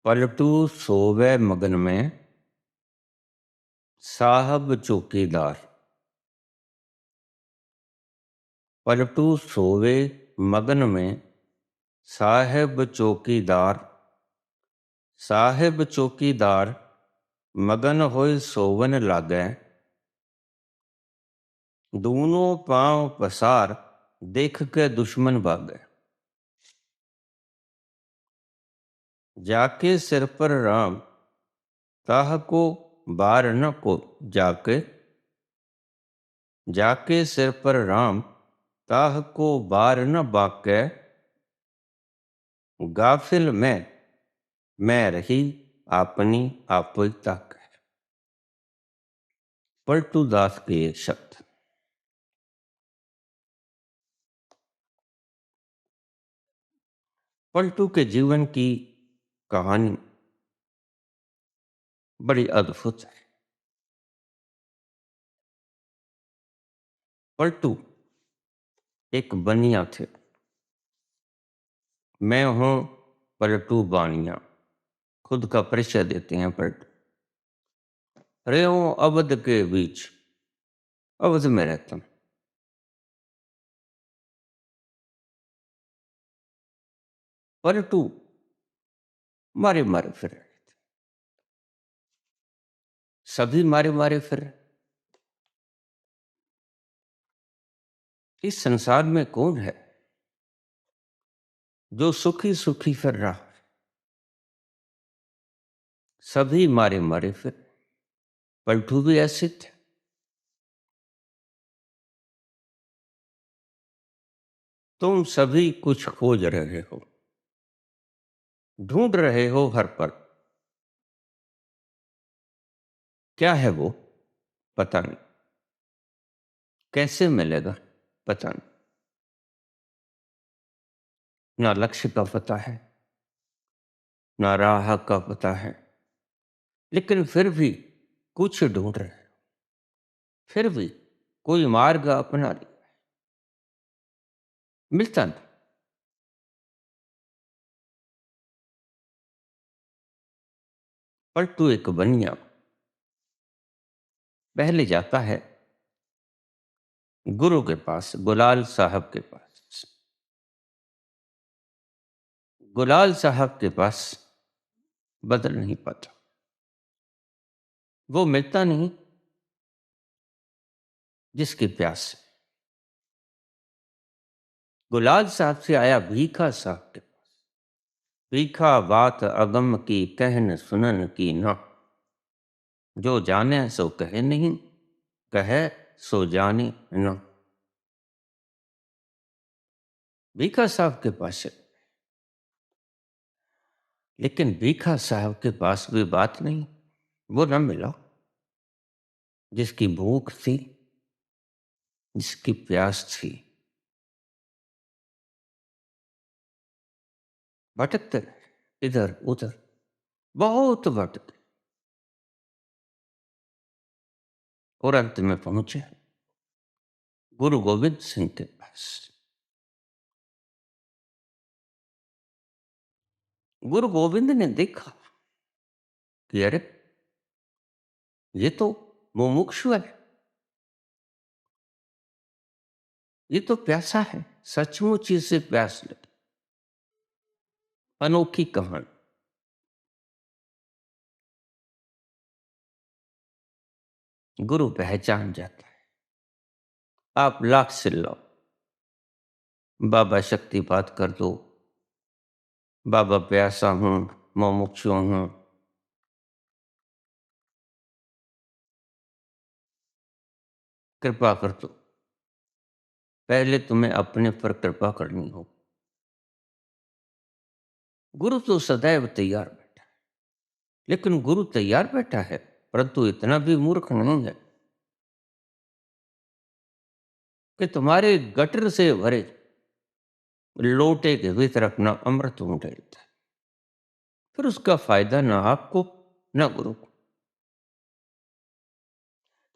पलटू सोवे मगन में साहब चौकीदार। पलटू सोवे मगन में साहेब चौकीदार। साहेब चौकीदार मगन होए सोवन लागै। दूनों पांव पसार देख के दुश्मन भागै। जाके सिर पर राम ताह को बार न को जाके सिर पर राम ताह को बार न बाकै। गाफिल में मैं रही अपनी आपई तक। पलटू दास के ये शब्द। पलटू के जीवन की कहानी बड़ी अद्भुत है। पलटू एक बनिया थे। मैं हूं पलटू बानिया। खुद का परिचय देते हैं पलटू। रहे हूं अवध के बीच, अवध में रहता हूं। पलटू मारे मारे फिर रहे थे। सभी मारे मारे फिर रहे। इस संसार में कौन है जो सुखी सुखी फिर रहा है? सभी मारे मारे फिर। पलटू भी ऐसे थे। तुम सभी कुछ खोज रहे हो, ढूंढ रहे हो हर पल। क्या है वो पता नहीं, कैसे मिलेगा पता नहीं। ना लक्ष्य का पता है, ना राह का पता है, लेकिन फिर भी कुछ ढूंढ रहे हो। फिर भी कोई मार्ग अपना लिया। मिलता नहीं। पलटू एक बनिया पहले जाता है गुरु के पास, गुलाल साहब के पास। गुलाल साहब के पास बदल नहीं पाता। वो मिलता नहीं जिसकी प्यास है। गुलाल साहब से आया भीखा साहब के पास। भीखा बात अगम की कहन सुनन की न। जो जाने सो कहे नहीं, कहे सो जाने न। भीखा साहब के पास है। लेकिन भीखा साहब के पास भी बात नहीं। वो न मिला जिसकी भूख थी, जिसकी प्यास थी। भटकते रहे इधर उधर, बहुत भटके, और अंत में पहुंचे गुरु गोविंद सिंह के पास। गुरु गोविंद ने देखा कि अरे ये तो मुमुक्षु है, ये तो प्यासा है। सचमुच इसे प्यास लगी। अनोखी कहानी। गुरु पहचान जाता है। आप लाख से लो, बाबा शक्तिपात कर दो, बाबा प्यासा हूं, मुमुक्षु हूं, कृपा कर दो। पहले तुम्हें अपने पर कृपा करनी हो। गुरु तो सदैव तैयार बैठा है। लेकिन गुरु तैयार बैठा है, परंतु इतना भी मूर्ख नहीं है कि तुम्हारे गटर से भरे लोटे के भीतर अपना अमृत उंडेलता है। फिर उसका फायदा ना आपको, ना गुरु को।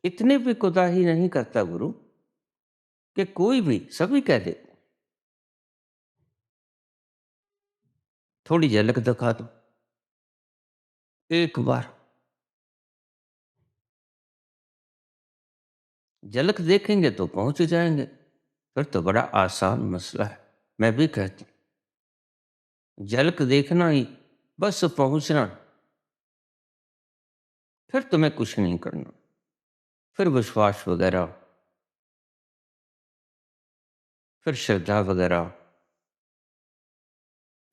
इतने भी कुताही नहीं करता गुरु कि कोई भी, सभी कह देते थोड़ी झलक दिखा दो। एक बार झलक देखेंगे तो पहुंच जाएंगे। फिर तो बड़ा आसान मसला है। मैं भी कहती हूँ, झलक देखना ही, बस पहुंचना। फिर तुम्हें कुछ नहीं करना। फिर विश्वास वगैरह, फिर श्रद्धा वगैरह,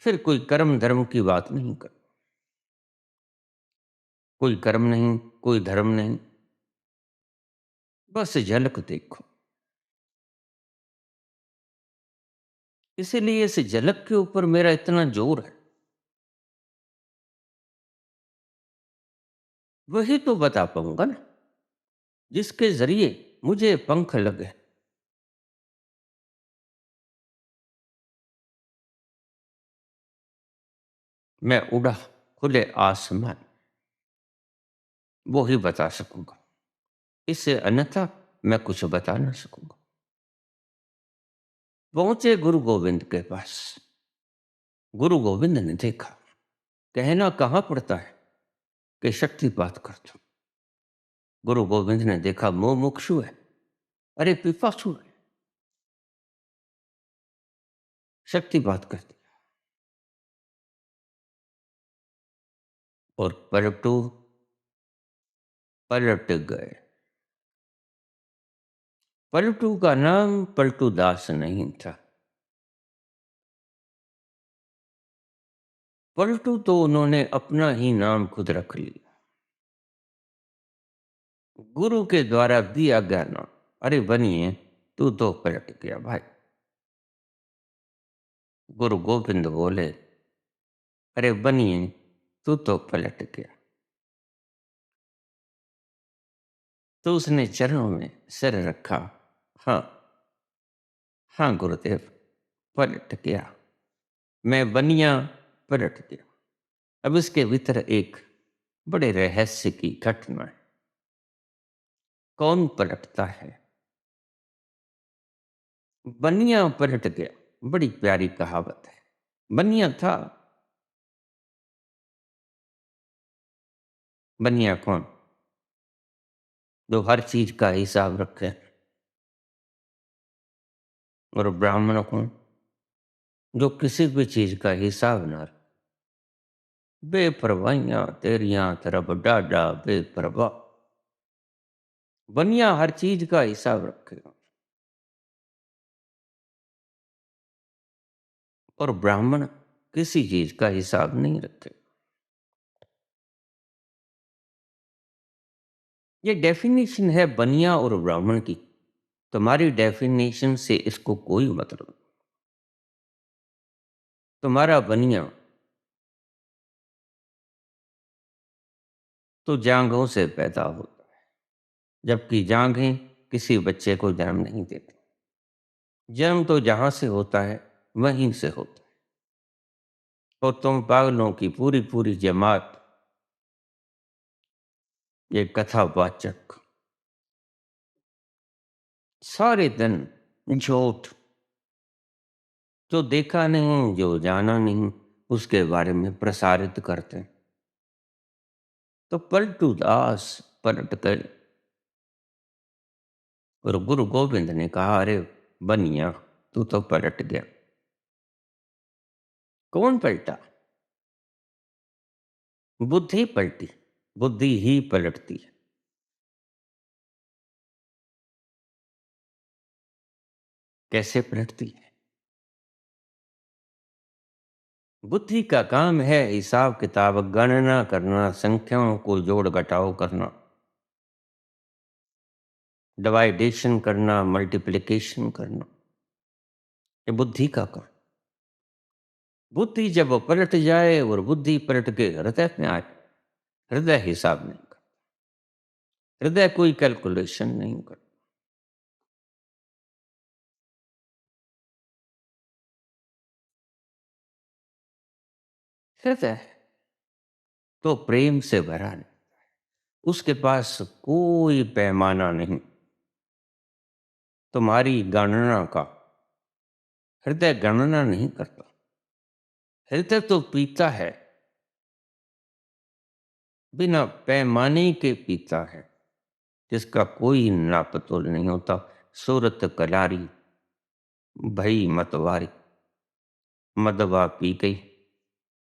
फिर कोई कर्म धर्म की बात नहीं कर। कोई कर्म नहीं, कोई धर्म नहीं, बस झलक देखो। इसीलिए इस झलक के ऊपर मेरा इतना जोर है। वही तो बता पाऊंगा ना, जिसके जरिए मुझे पंख लगे। मैं उड़ा खुले आसमान, वो ही बता सकूंगा। इससे अन्यथा मैं कुछ बता ना सकूंगा। पहुंचे गुरु गोविंद के पास। गुरु गोविंद ने देखा, कहना कहाँ पड़ता है कि शक्तिपात कर दो। गुरु गोविंद ने देखा मोह मुक्षु है, अरे पिपासु है, शक्तिपात कर दी। और पलटू पलट गए। पलटू का नाम पलटू दास नहीं था। पलटू तो उन्होंने अपना ही नाम खुद रख लिया, गुरु के द्वारा दिया गया नाम। अरे बनिए, तू तो पलट गया भाई। गुरु गोविंद बोले, अरे बनिए, तू तो पलट गया। तो उसने चरणों में सिर रखा। हाँ, हाँ गुरुदेव, पलट गया। मैं बनिया पलट गया। अब इसके भीतर एक बड़े रहस्य की घटना है। कौन पलटता है? बनिया पलट गया, बड़ी प्यारी कहावत है। बनिया था। बनिया कौन? जो हर चीज का हिसाब रखे। और ब्राह्मण कौन? जो किसी भी चीज का हिसाब ना रखे। बेपरवाहियां तेरियां तरफ डाडा बेपरवाह। बनिया हर चीज का हिसाब रखेगा, और ब्राह्मण किसी चीज का हिसाब नहीं रखे। ये डेफिनेशन है बनिया और ब्राह्मण की। तुम्हारी डेफिनेशन से इसको कोई मतलब नहीं। तुम्हारा बनिया तो जांघों से पैदा होता है, जबकि जांघें किसी बच्चे को जन्म नहीं देती। जन्म तो जहां से होता है वहीं से होता है। और तुम पागलों की पूरी पूरी जमात, ये कथावाचक, सारे दिन झूठ, जो देखा नहीं जो जाना नहीं उसके बारे में प्रसारित करते हैं। तो पलटू दास पलट गए। और गुरु गोविंद ने कहा, अरे बनिया, तू तो पलट गया। कौन पलटा? बुद्धि पलटी। बुद्धि ही पलटती है। कैसे पलटती है? बुद्धि का काम है हिसाब किताब, गणना करना, संख्याओं को जोड़ घटाव करना, डिवाइडेशन करना, मल्टीप्लिकेशन करना। ये बुद्धि का काम। बुद्धि जब पलट जाए और बुद्धि पलट के हृदय में आए, हृदय हिसाब नहीं करता। हृदय कोई कैलकुलेशन नहीं करता। हृदय तो प्रेम से भरा नहीं। उसके पास कोई पैमाना नहीं तुम्हारी गणना का। हृदय गणना नहीं करता। हृदय तो पीता है। बिना पैमाने के पीता है, जिसका कोई नापतोल नहीं होता। सूरत कलारी भई मतवारी, मदवा पी गई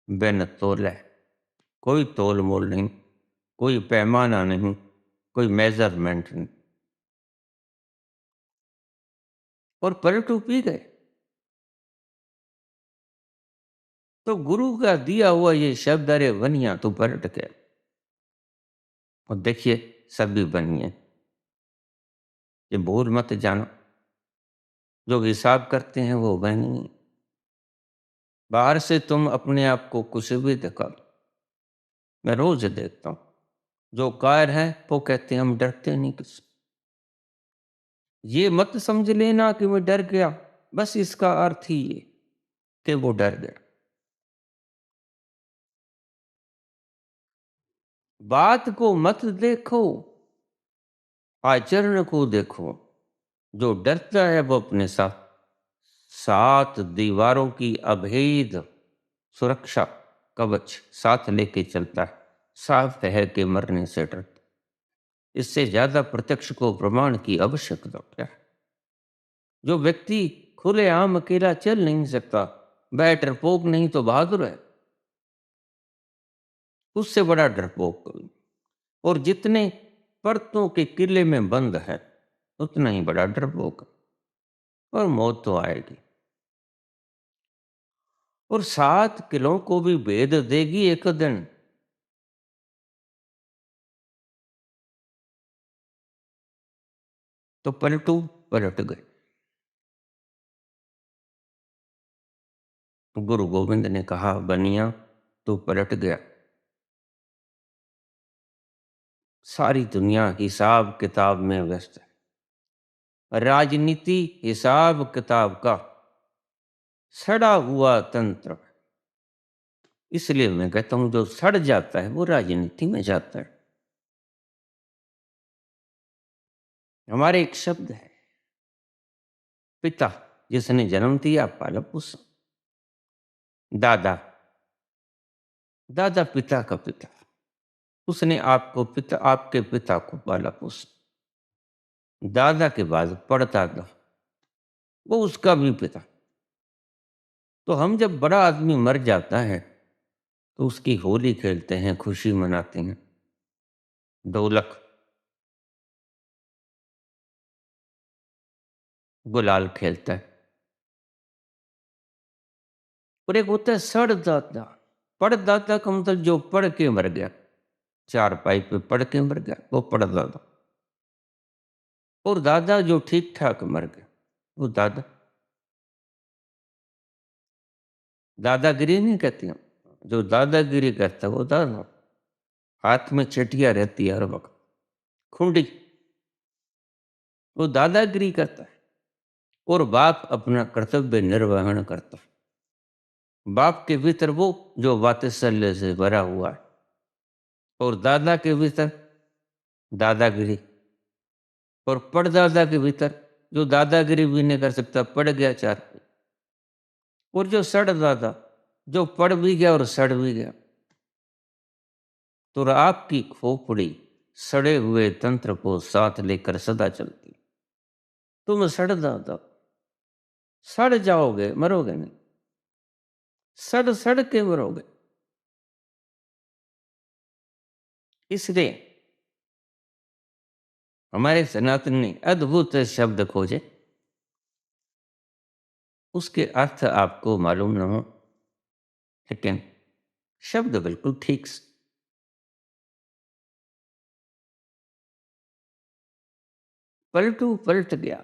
बिन तोले। कोई तोल मोल नहीं, कोई पैमाना नहीं, कोई मेजरमेंट नहीं, और पलटू पी गए। तो गुरु का दिया हुआ ये शब्द, अरे बनिया तू पलट के, और देखिए सभी बनिए। ये भूल मत जानो, जो हिसाब करते हैं वो बनिए। बाहर से तुम अपने आप को कुछ भी दिखा लो, मैं रोज देखता हूँ, जो कायर है वो कहते हैं हम डरते नहीं किसी। ये मत समझ लेना कि मैं डर गया, बस इसका अर्थ ही ये कि वो डर गया। बात को मत देखो, आचरण को देखो। जो डरता है वो अपने साथ सात दीवारों की अभेद सुरक्षा कवच साथ लेके चलता है। साफ है कि मरने से डरता, इससे ज्यादा प्रत्यक्ष को प्रमाण की आवश्यकता क्या है। जो व्यक्ति खुलेआम अकेला चल नहीं सकता, वह डरपोक नहीं तो बहादुर है। उससे बड़ा डरपोक कोई। और जितने परतों के किले में बंद है, उतना ही बड़ा डरपोक है। और मौत तो आएगी, और 7 किलों को भी भेद देगी एक दिन। तो पलटू पलट गए। गुरु गोविंद ने कहा, बनिया तू पलट गया। सारी दुनिया हिसाब किताब में व्यस्त है। राजनीति हिसाब किताब का सड़ा हुआ तंत्र है। इसलिए मैं कहता हूं, जो सड़ जाता है वो राजनीति में जाता है। हमारे एक शब्द है, पिता जिसने जन्म दिया पाला पोसा। दादा, दादा पिता का पिता, उसने आपको पिता, आपके पिता को पाला पोसा। दादा के बाद परदादा, वो उसका भी पिता। तो हम जब बड़ा आदमी मर जाता है तो उसकी होली खेलते हैं, खुशी मनाते हैं। ढोलक गुलाल खेलता है। और एक होता है सड़दाता। पड़दाता का मतलब जो पढ़ के मर गया, चार पाई पे पढ़ के मर गया, वो पड़दाता। और दादा जो ठीक ठाक मर गया, वो दादा। दादागिरी नहीं कहती हम, जो दादागिरी करता है वो दादा। हाथ में चटिया रहती है हर वक्त, खुंडी, वो दादागिरी करता है। और बाप अपना कर्तव्य निर्वहन करता है। बाप के भीतर वो जो वात्सल्य से भरा हुआ है, और दादा के भीतर दादागिरी, और पड़दादा के भीतर जो दादागिरी भी नहीं कर सकता, पड़ गया चार पे। और जो सड़ दादा, जो पड़ भी गया और सड़ भी गया। तो आपकी खोपड़ी सड़े हुए तंत्र को साथ लेकर सदा चलती। तुम सड़ दादा, सड़ जाओगे, मरोगे नहीं, सड़ सड़ के मरोगे। इसलिए हमारे सनातन ने अद्भुत शब्द खोजे, उसके अर्थ आपको मालूम न हो, लेकिन शब्द बिल्कुल ठीक। पलटू पलट गया।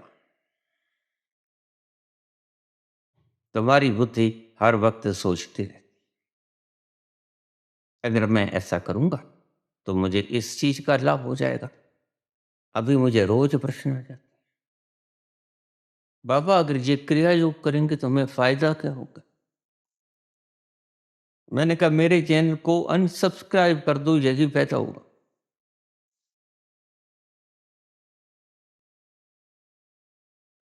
तुम्हारी बुद्धि हर वक्त सोचती रहती, अगर मैं ऐसा करूंगा तो मुझे इस चीज का लाभ हो जाएगा। अभी मुझे रोज प्रश्न आ जाता, बाबा अगर ये क्रिया योग करेंगे तो हमें फायदा क्या होगा। मैंने कहा मेरे चैनल को अनसब्सक्राइब कर दो, यही फायदा होगा।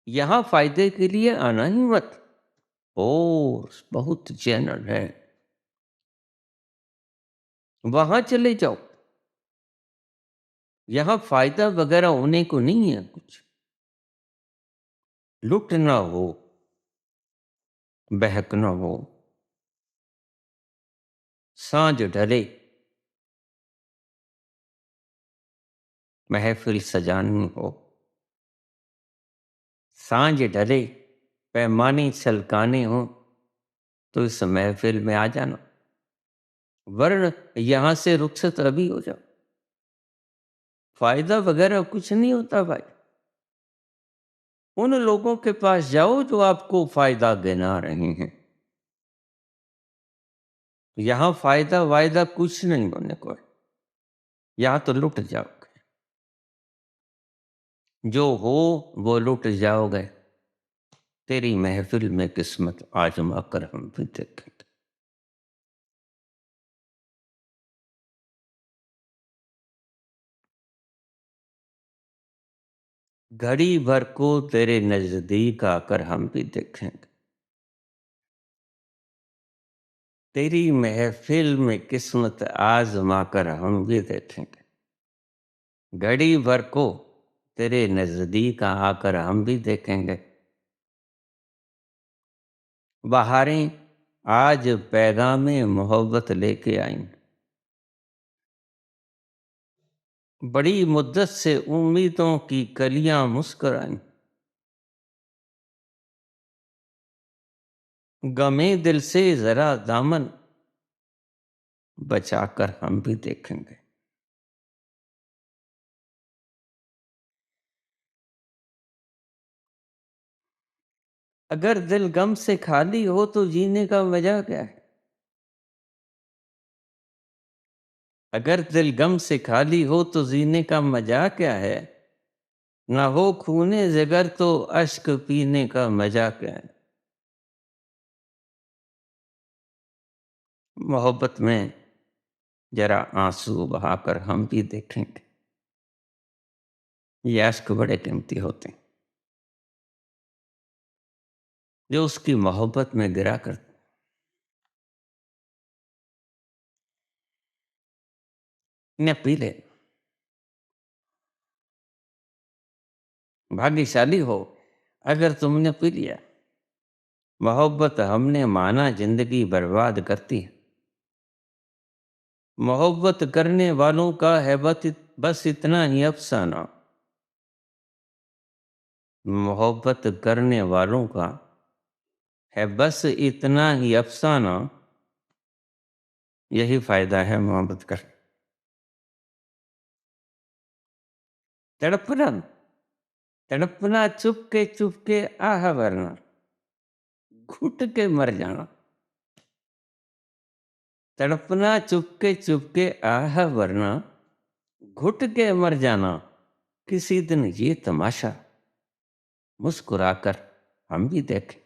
यहां फायदे के लिए आना ही मत। ओ, बहुत चैनल है, वहां चले जाओ। यहाँ फायदा वगैरह होने को नहीं है कुछ। लुट ना हो, बहक ना हो, साँझ ढले, महफ़िल सजानी हो। साँझ ढले, पैमाने छलकाने हों, तो इस महफ़िल में आ जाना, वरन यहाँ से रुखसत अभी हो जाओ। फ़ायदा वगैरह कुछ नहीं होता भाई। उन लोगों के पास जाओ जो आपको फ़ायदा गिना रहे हैं। यहाँ फ़ायदा-वायदा कुछ नहीं होने को है। यहाँ तो लुट जाओगे। जो हो वो लुट जाओगे। तेरी महफ़िल में किस्मत आज़मा कर हम भी देखेंगे। घड़ी भर को तेरे नज़दीक आकर हम भी देखेंगे। तेरी महफ़िल में किस्मत आज़मा कर हम भी देखेंगे। घड़ी भर को तेरे नज़दीक आकर हम भी देखेंगे। बहारें आज पैगामे मोहब्बत लेके आईं। बड़ी मुद्दत से उम्मीदों की कलियां मुस्कुराईं। गमे दिल से जरा दामन बचाकर हम भी देखेंगे। अगर दिल गम से खाली हो तो जीने का मजा क्या है। अगर दिल गम से खाली हो तो जीने का मजा क्या है। ना हो खूने जिगर तो अश्क पीने का मजा क्या है। मोहब्बत में जरा आंसू बहाकर हम भी देखेंगे। ये अश्क बड़े कीमती होते हैं जो उसकी मोहब्बत में गिरा करते। न पी ले, भाग्यशाली हो अगर तुमने पी लिया। मोहब्बत हमने माना जिंदगी बर्बाद करती है। मोहब्बत करने वालों का है बस इतना ही अफसाना। मोहब्बत करने वालों का है बस इतना ही अफसाना। यही फायदा है मोहब्बत का। तड़पना, तड़पना चुप के आह भरना, घुट के मर जाना। तड़पना चुप के आह भरना, घुट के मर जाना। किसी दिन ये तमाशा मुस्कुराकर हम भी देखें।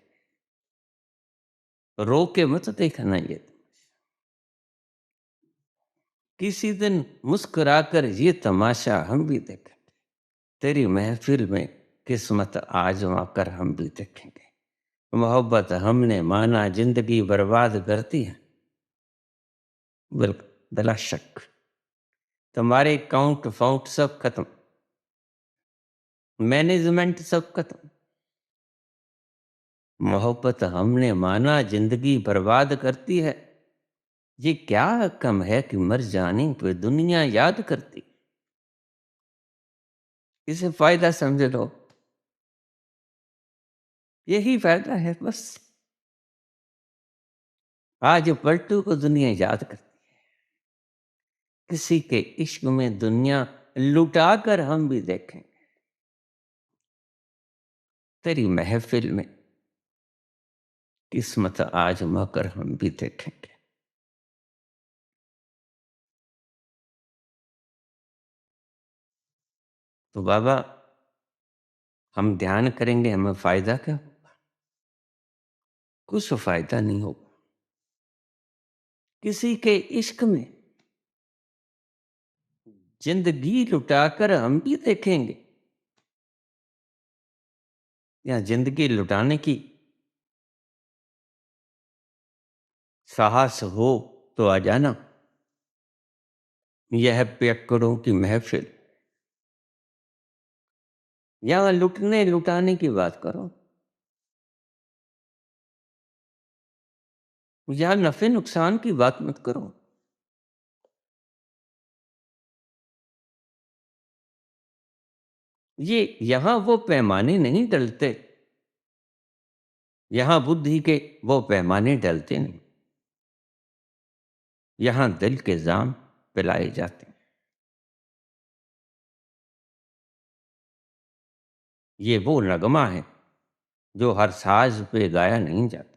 रो के मत देखना ये। किसी दिन मुस्कुराकर ये तमाशा हम भी देखें। तेरी महफिल में किस्मत आजमा कर हम भी देखेंगे। मोहब्बत हमने माना जिंदगी बर्बाद करती है। बिल्कुल बिला शक। तुम्हारे काउंट फाउंट सब खत्म, मैनेजमेंट सब खत्म। मोहब्बत हमने माना जिंदगी बर्बाद करती है। ये क्या कम है कि मर जाने पे दुनिया याद करती। इसे फायदा समझ लो। यही फायदा है बस। आज पलटू को दुनिया याद करती। किसी के इश्क में दुनिया लुटा कर हम भी देखें। तेरी महफिल में किस्मत आजमा कर हम भी देखेंगे। तो बाबा हम ध्यान करेंगे हमें फायदा क्या होगा। कुछ फायदा नहीं होगा। किसी के इश्क में जिंदगी लुटाकर हम भी देखेंगे। या जिंदगी लुटाने की साहस हो तो आ जाना। यह पियक्कड़ों की महफिल यहाँ लुटने लुटाने की बात करो, यहाँ नफे नुकसान की बात मत करो। ये यहाँ वो पैमाने नहीं डलते, यहाँ बुद्धि के वो पैमाने डलते नहीं, यहाँ दिल के जाम पिलाए जाते हैं। ये वो नगमा है जो हर साज पे गाया नहीं जाता।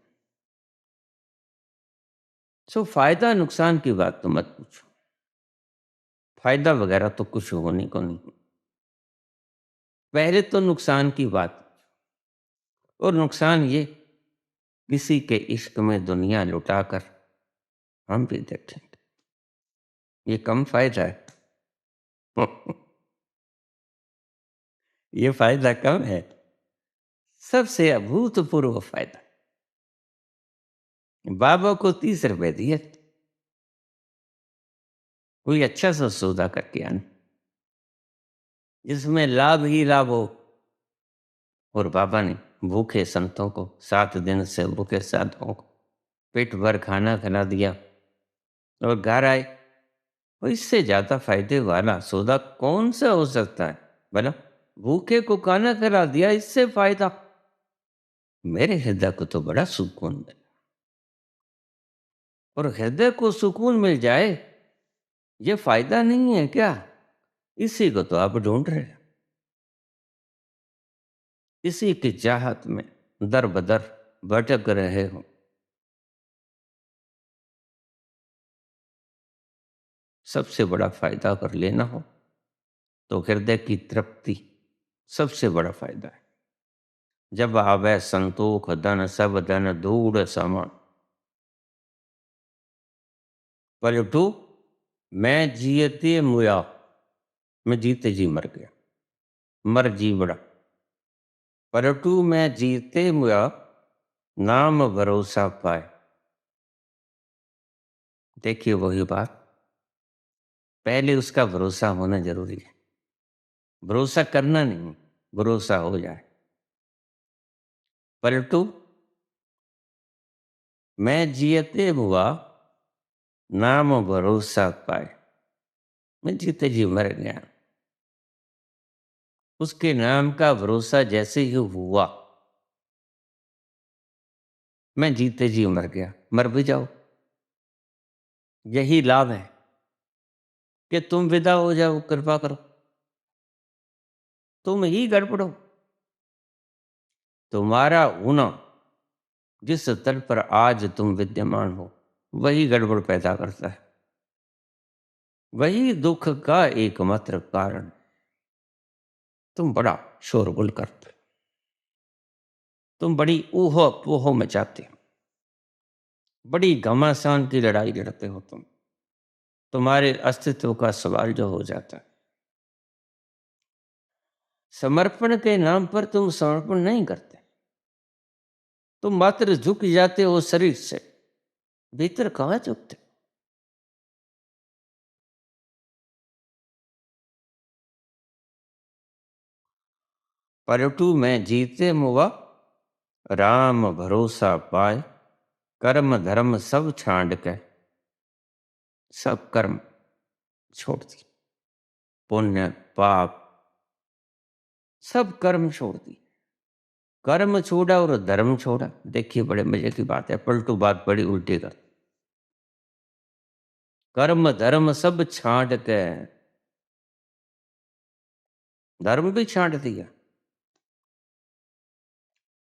सो फायदा नुकसान की बात तो मत पूछो, फायदा वगैरह तो कुछ होने को नहीं। पहले तो नुकसान की बात, और नुकसान ये, किसी के इश्क में दुनिया लुटाकर हम भी देखेंगे, ये कम फायदा है। ये फायदा कम है, सबसे अभूतपूर्व फायदा। बाबा को 30 रुपए दिए, कोई अच्छा सा सौदा करके आना जिसमें लाभ ही लाभ हो। और बाबा ने भूखे संतों को 7 दिन से भूखे साधुओं को पेट भर खाना खिला दिया और घर आए। और इससे ज्यादा फायदे वाला सौदा कौन सा हो सकता है बोला? भूखे को खाना खिला दिया, इससे फायदा। मेरे हृदय को तो बड़ा सुकून मिला। और हृदय को सुकून मिल जाए, ये फायदा नहीं है क्या? इसी को तो आप ढूंढ रहे हैं, इसी की चाहत में दर बदर भटक रहे हो। सबसे बड़ा फायदा अगर लेना हो तो हृदय की तृप्ति सबसे बड़ा फायदा है। जब आवे संतोख धन सब धन धूड़ सम, पलटू मैं जियते मुया, मैं जीते जी मर गया, मर जी बड़ा। पलटू मैं जीते मुया, नाम भरोसा पाए। देखिए वही बात, पहले उसका भरोसा होना जरूरी है। भरोसा करना नहीं, भरोसा हो जाए। पलटू मैं जियते हुआ, नाम भरोसा पाए। मैं जीते जी मर गया, उसके नाम का भरोसा जैसे ही हुआ, मैं जीते जी मर गया। मर भी जाओ, यही लाभ है कि तुम विदा हो जाओ, कृपा करो, तुम ही गड़बड़ो। तुम्हारा होना जिस तल पर आज तुम विद्यमान हो, वही गड़बड़ पैदा करता है, वही दुख का एकमात्र कारण। तुम बड़ा शोरगुल करते हो, तुम बड़ी ऊहो पोहो मचाते हो, बड़ी घमासान की लड़ाई लड़ते हो तुम। तुम्हारे अस्तित्व का सवाल जो हो जाता है। समर्पण के नाम पर तुम समर्पण नहीं करते, तुम मात्र झुक जाते हो शरीर से, भीतर कहाँ झुकते? पलटू में जीते मुआ, राम भरोसा पाए। कर्म धर्म सब छांड के, सब कर्म छोड़ दिए, पुण्य पाप सब कर्म छोड़ दिए। कर्म छोड़ा और धर्म छोड़ा। देखिए बड़े मजे की बात है, पलटू बात बड़ी उल्टी कर। कर्म धर्म सब छांट के, धर्म भी छांट दिया,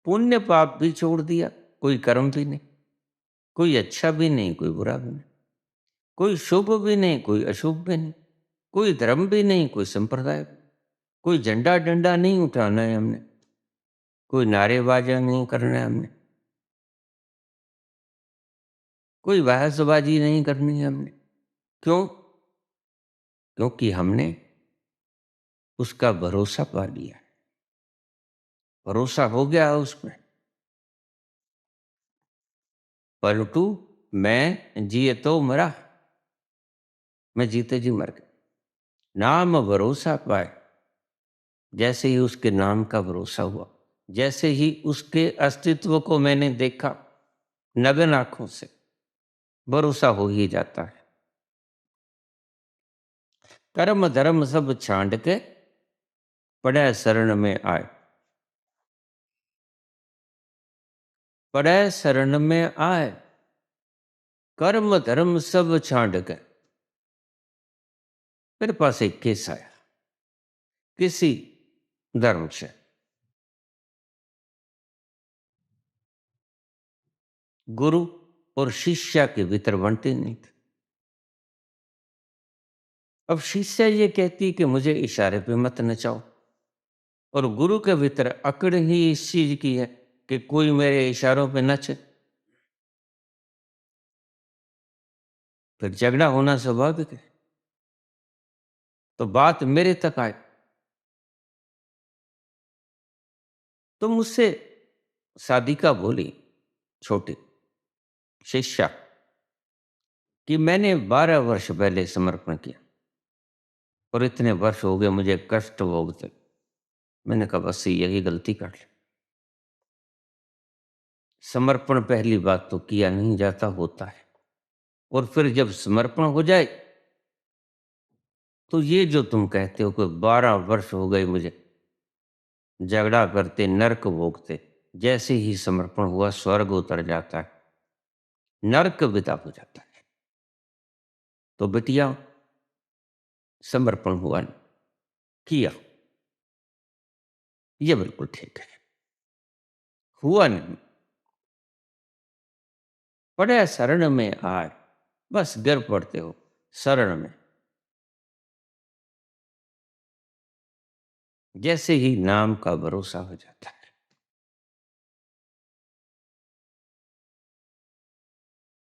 पुण्य पाप भी छोड़ दिया, कोई कर्म भी नहीं, कोई अच्छा भी नहीं, कोई बुरा भी नहीं, कोई शुभ भी नहीं, कोई अशुभ भी नहीं, कोई धर्म भी नहीं, कोई संप्रदाय भी, कोई झंडा डंडा नहीं उठाना है हमने, कोई नारेबाजा नहीं करना है हमने, कोई बहसबाजी नहीं करनी है हमने। क्यों? क्योंकि हमने उसका भरोसा पा लिया, भरोसा हो गया उसमें। पलटू मैं जिए तो मरा, मैं जीते जी मर गया। नाम भरोसा पाए, जैसे ही उसके नाम का भरोसा हुआ, जैसे ही उसके अस्तित्व को मैंने देखा नग्न आंखों से, भरोसा हो ही जाता है। कर्म धर्म सब छांड के पड़े शरण में आए, पड़े शरण में आए, कर्म धर्म सब छांड के। मेरे पास एक केस आया किसी धर्म से, गुरु और शिष्य के भीतर बनते नहीं थे। अब शिष्य ये कहती कि मुझे इशारे पे मत नचाओ, और गुरु के भीतर अकड़ ही इस चीज की है कि कोई मेरे इशारों पे नचे। फिर झगड़ा होना स्वाभाविक है। तो बात मेरे तक आए तो मुझसे साधिका बोली, छोटी शिष्या, कि मैंने 12 वर्ष पहले समर्पण किया और इतने वर्ष हो गए मुझे कष्ट भोगते। मैंने कहा बस यही गलती कर ली। समर्पण पहली बात तो किया नहीं जाता, होता है। और फिर जब समर्पण हो जाए तो ये जो तुम कहते हो कि 12 वर्ष हो गए मुझे झगड़ा करते, नरक भोगते, जैसे ही समर्पण हुआ स्वर्ग उतर जाता है, नरक विदा हो जाता है। तो बिटिया समर्पण हुआ नहीं, किया, ये बिल्कुल ठीक है। हुआ नहीं, पड़े शरण में आए, बस गिर पड़ते हो शरण में। जैसे ही नाम का भरोसा हो जाता है,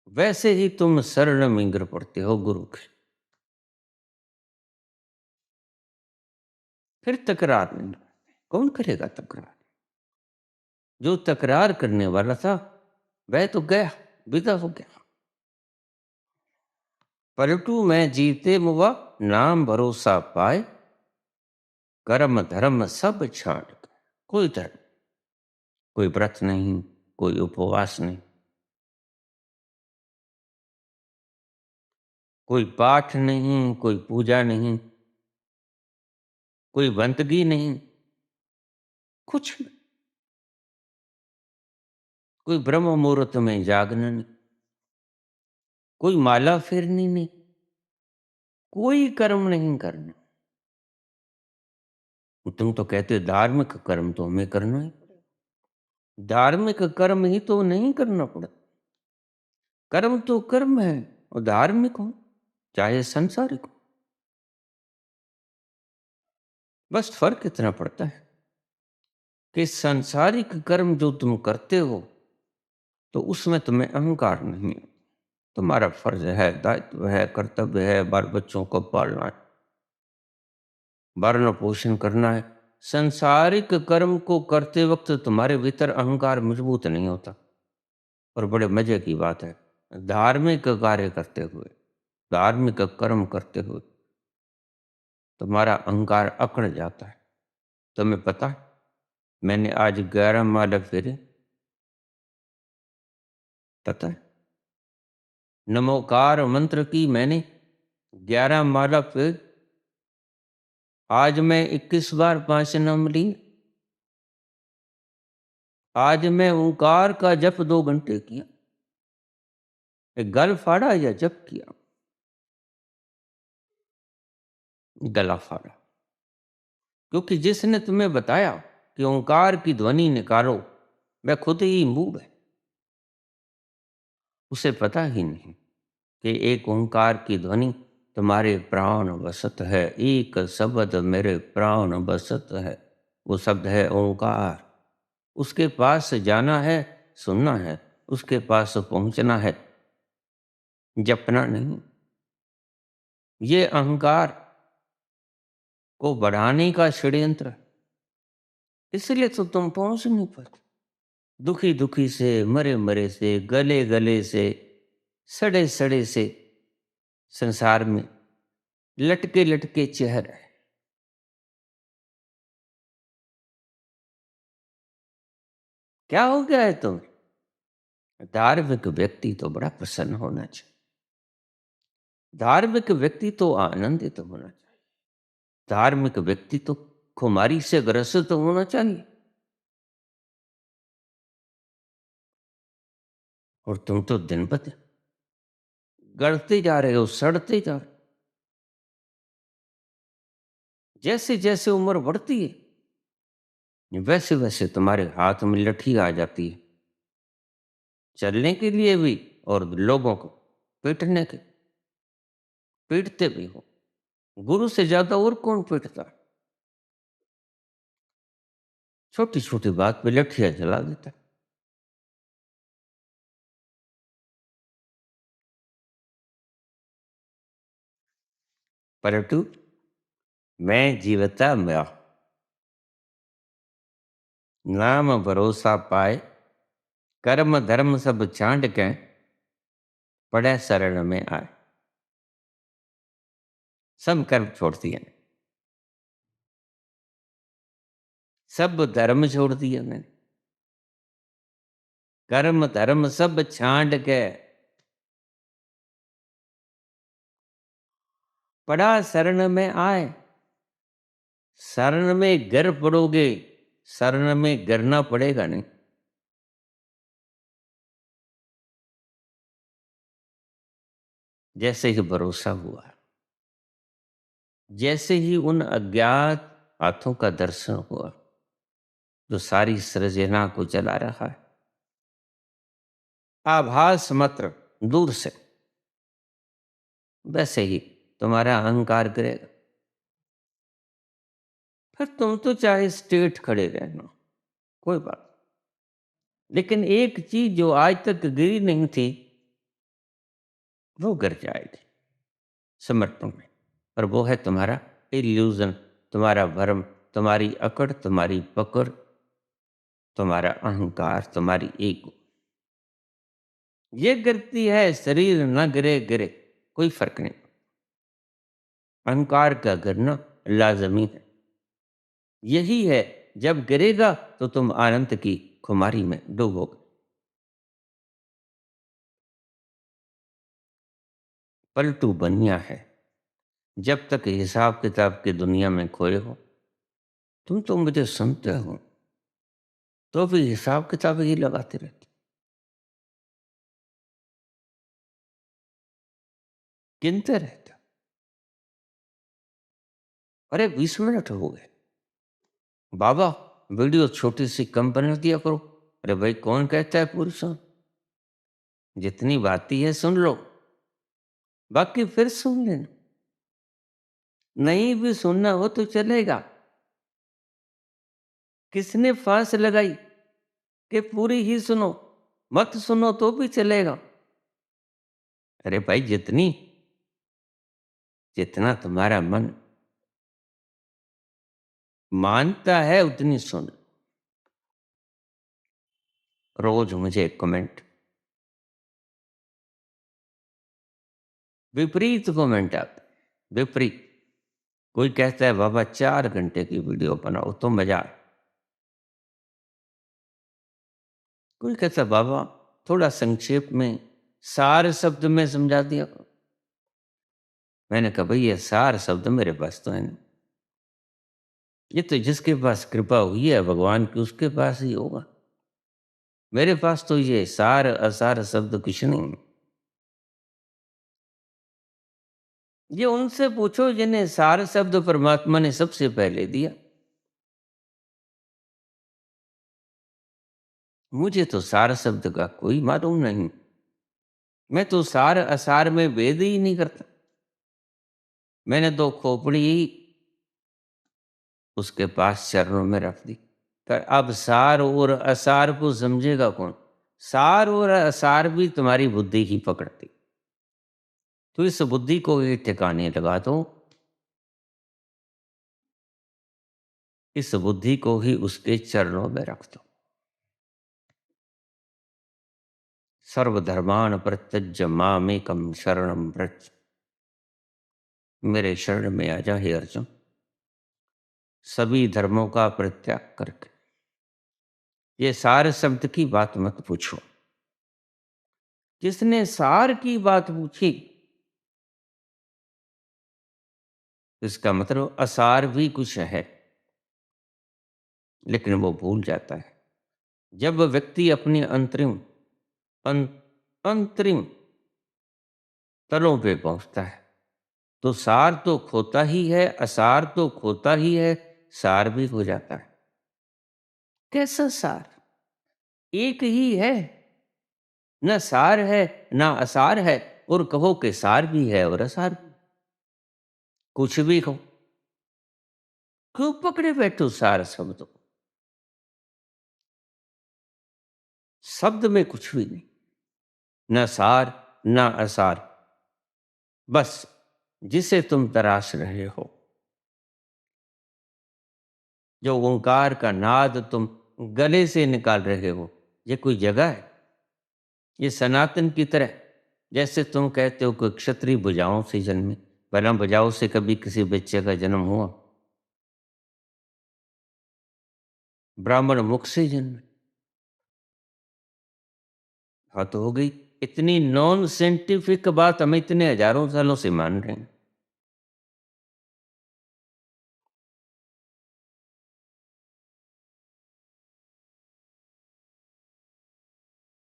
वैसे ही तुम शरण में गिर पड़ते हो गुरु के। फिर तकरार नहीं, कौन करेगा तकरार? जो तकरार करने वाला था वह तो गया, विदा हो गया। पलटू में जीते मुआ, नाम भरोसा पाए, कर्म धर्म सब छाड़ गए। कोई धर्म, कोई व्रत नहीं, कोई उपवास नहीं, कोई पाठ नहीं, कोई पूजा नहीं, कोई बंदगी नहीं, कुछ नहीं। कोई ब्रह्म मुहूर्त में जागना नहीं, कोई माला फेरनी नहीं, कोई कर्म नहीं करना। तुम तो कहते हो धार्मिक कर्म तो हमें करना ही पड़ेगा। धार्मिक कर्म ही तो नहीं करना पड़ता। कर्म तो कर्म है, और धार्मिक हो चाहे संसारिक हो, बस फर्क इतना पड़ता है कि सांसारिक कर्म जो तुम करते हो तो उसमें तुम्हें अहंकार नहीं है। तुम्हारा फर्ज है, दायित्व है, कर्तव्य है, बाल बच्चों को पालना है, भरण पोषण करना है। संसारिक कर्म को करते वक्त तुम्हारे भीतर अहंकार मजबूत नहीं होता। और बड़े मजे की बात है, धार्मिक कार्य करते हुए, धार्मिक कर्म करते हुए तुम्हारा अहंकार अकड़ जाता है। तुम्हें पता है मैंने आज 11 माला फेरे, पता है नमोकार मंत्र की मैंने 11 माला फेर, आज मैं 21 बार 5 नाम ली, आज मैं ओंकार का जप 2 घंटे किया। एक गल फाड़ा या जप किया? गला फाड़ा। क्योंकि जिसने तुम्हें बताया कि ओंकार की ध्वनि निकालो, वह खुद ही मूढ़ है। उसे पता ही नहीं कि एक ओंकार की ध्वनि तुम्हारे प्राण बसत है। एक शब्द मेरे प्राण बसत है, वो शब्द है ओंकार। उसके पास जाना है, सुनना है, उसके पास पहुंचना है, जपना नहीं। ये अहंकार को बढ़ाने का षड्यंत्र है। इसलिए तो तुम पहुंच नहीं पाते। दुखी दुखी से, मरे मरे से, गले गले से, सड़े सड़े से संसार में लटके लटके चेहरे। क्या हो गया है तुम्हें? धार्मिक व्यक्ति तो बड़ा प्रसन्न होना चाहिए। धार्मिक व्यक्ति तो आनंदित होना चाहिए। धार्मिक व्यक्ति तो खुमारी से ग्रसित होना चाहिए। और तुम तो दिन ब दिन गढ़ते जा रहे हो, सड़ते जा रहे हो। जैसे जैसे उम्र बढ़ती है वैसे वैसे तुम्हारे हाथ में लठी आ जाती है, चलने के लिए भी और लोगों को पीटने के। पीटते भी हो, गुरु से ज्यादा और कौन पीटता है? छोटी छोटी बात पे लठियां जला देता है। परंतु मैं जीवता मैं नाम भरोसा पाए, कर्म धर्म सब छांट के पड़े शरण में आए। सब कर्म छोड़ दिए, सब धर्म छोड़ दिए मैंने, कर्म धर्म सब छांट के पड़ा शरण में आए। शरण में गिर पड़ोगे, शरण में गिरना पड़ेगा नहीं। जैसे ही भरोसा हुआ, जैसे ही उन अज्ञात हाथों का दर्शन हुआ जो सारी सृजना को जला रहा है, आभास मात्र दूर से, वैसे ही तुम्हारा अहंकार गिरेगा। फिर तुम तो चाहे स्ट्रेट खड़े रहना, कोई बात नहीं। लेकिन एक चीज जो आज तक गिरी नहीं थी वो गिर जाएगी समर्पण में। और वो है तुम्हारा इल्यूजन, तुम्हारा भ्रम, तुम्हारी अकड़, तुम्हारी पकड़, तुम्हारा अहंकार, तुम्हारी ईगो। ये गिरती है, शरीर न गिरे गिरे, कोई फर्क नहीं। अहंकार का गिरना लाजमी है। यही है, जब गिरेगा तो तुम आनंद की खुमारी में डूबोगे। पलटू बनिया है, जब तक हिसाब किताब की दुनिया में खोए हो। तुम तो मुझे सुनते हो तो भी हिसाब किताब ही लगाते रहते। गिनते रहते। अरे 20 मिनट हो गए बाबा, वीडियो छोटी सी कम बना दिया करो। अरे भाई, कौन कहता है पूरी सुन? जितनी बाती है सुन लो, बाकी फिर सुन लेना। नहीं भी सुनना हो तो चलेगा। किसने फांस लगाई कि पूरी ही सुनो, मत सुनो तो भी चलेगा? अरे भाई, जितना तुम्हारा मन मानता है उतनी सुन। रोज मुझे कमेंट, विपरीत कमेंट आते, विपरीत। कोई कहता है बाबा 4 घंटे की वीडियो बनाओ तो मजा आए। कोई कहता है बाबा थोड़ा संक्षेप में सार शब्द में समझा दिया करो। मैंने कहा भाई, ये सार शब्द मेरे पास तो है नहीं। ये तो जिसके पास कृपा हुई है भगवान की उसके पास ही होगा। मेरे पास तो ये सार असार शब्द कुछ नहीं। ये उनसे पूछो जिन्हें सार शब्द परमात्मा ने सबसे पहले दिया। मुझे तो सार शब्द का कोई मालूम नहीं। मैं तो सार असार में भेद ही नहीं करता। मैंने तो खोपड़ी ही उसके पास चरणों में रख दी। पर अब सार और असार को समझेगा कौन? सार और असार भी तुम्हारी बुद्धि ही पकड़ती। तो इस बुद्धि को ये ठिकाने लगा दो, इस बुद्धि को ही उसके चरणों में रख दो। सर्वधर्मान परित्यज्य मामेकम शरणम व्रज। मेरे शरण में आ जा हे अर्जुन, सभी धर्मों का परित्याग करके। ये सार शब्द की बात मत पूछो। जिसने सार की बात पूछी, इसका मतलब असार भी कुछ है, लेकिन वो भूल जाता है। जब व्यक्ति अपने अं, अंतरिम तलों पे पहुंचता है, तो सार तो खोता ही है, असार तो खोता ही है, सार भी हो जाता है। कैसा सार? एक ही है, न सार है न असार है, और कहो कि सार भी है और असार भी। कुछ भी कहो, क्यों पकड़े बैठो सार शब्द को? शब्द में कुछ भी नहीं, न सार न असार। बस जिसे तुम तराश रहे हो, जो ओंकार का नाद तुम गले से निकाल रहे हो, ये कोई जगह है? ये सनातन की तरह, जैसे तुम कहते हो कि क्षत्रिय भुजाओं से जन्मे, भला भुजाओं से कभी किसी बच्चे का जन्म हुआ? ब्राह्मण मुख से जन्मे, हाँ तो हो गई। इतनी नॉन साइंटिफिक बात हम इतने हजारों सालों से मान रहे हैं।